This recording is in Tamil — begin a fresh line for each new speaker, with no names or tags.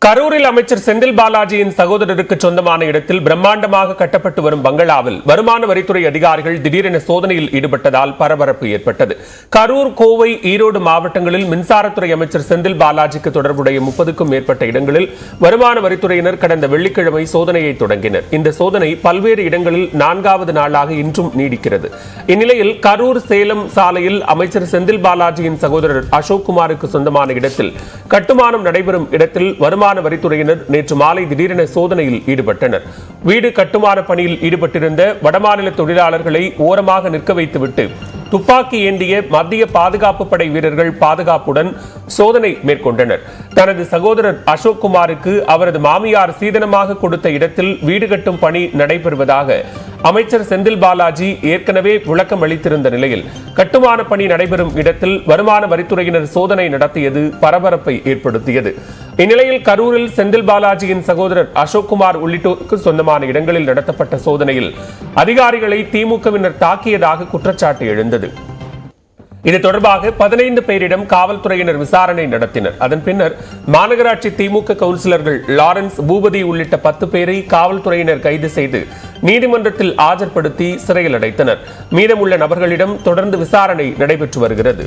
கரூரில் அமைச்சர் செந்தில் பாலாஜியின் சகோதரருக்கு சொந்தமான இடத்தில் பிரம்மாண்டமாக கட்டப்பட்டு வரும் பங்களாவில் வருமான வரித்துறை அதிகாரிகள் திடீரென சோதனையில் ஈடுபட்டதால் பரபரப்பு ஏற்பட்டது. கரூர், கோவை, ஈரோடு மாவட்டங்களில் மின்சாரத்துறை அமைச்சர் செந்தில் பாலாஜிக்கு தொடர்புடைய 30க்கும் மேற்பட்ட இடங்களில் வருமான வரித்துறையினர் கடந்த வெள்ளிக்கிழமை சோதனையை தொடங்கினர். இந்த சோதனை பல்வேறு இடங்களில் 4வது நாளாக இன்றும் நீடிக்கிறது. இந்நிலையில் கரூர் சேலம் சாலையில் அமைச்சர் செந்தில் பாலாஜியின் சகோதரர் அசோக்குமாருக்கு சொந்தமான இடத்தில் கட்டுமானம் நடைபெறும் இடத்தில் வருமான வரித்துறையினர் நேற்று மாலை திடீரென சோதனையில் ஈடுபட்டனர். வீடு கட்டுமான பணியில் ஈடுபட்டிருந்த வடமாநில தொழிலாளர்களை ஓரமாக நிற்க வைத்துவிட்டு துப்பாக்கி ஏந்திய மத்திய பாதுகாப்பு படை வீரர்கள் பாதுகாப்புடன் சோதனை மேற்கொண்டனர். தனது சகோதரர் அசோக்குமாருக்கு அவரது மாமியார் சீதனமாக கொடுத்த இடத்தில் வீடு கட்டும் பணி நடைபெறுவதாக அமைச்சர் செந்தில் பாலாஜி ஏற்கனவே விளக்கம் அளித்திருந்த நிலையில் கட்டுமான பணி நடைபெறும் இடத்தில் வருமான வரித்துறையினர் சோதனை நடத்தியது பரபரப்பை ஏற்படுத்தியது. இந்நிலையில் கரூரில் செந்தில் பாலாஜியின் சகோதரர் அசோக்குமார் உள்ளிட்டோருக்கு சொந்தமான இடங்களில் நடத்தப்பட்ட சோதனையில் அதிகாரிகளை திமுகவினர் தாக்கியதாக குற்றச்சாட்டு எழுந்தது. இது தொடர்பாக 15 பேரிடம் காவல்துறையினர் விசாரணை நடத்தினர். அதன் பின்னர் மாநகராட்சி திமுக கவுன்சிலர்கள் லாரன்ஸ், பூபதி உள்ளிட்ட 10 பேரை காவல்துறையினர் கைது செய்து நீதிமன்றத்தில் ஆஜர்படுத்தி சிறையில் அடைத்தனர். மீதமுள்ள நபர்களிடம் தொடர்ந்து விசாரணை நடைபெற்று வருகிறது.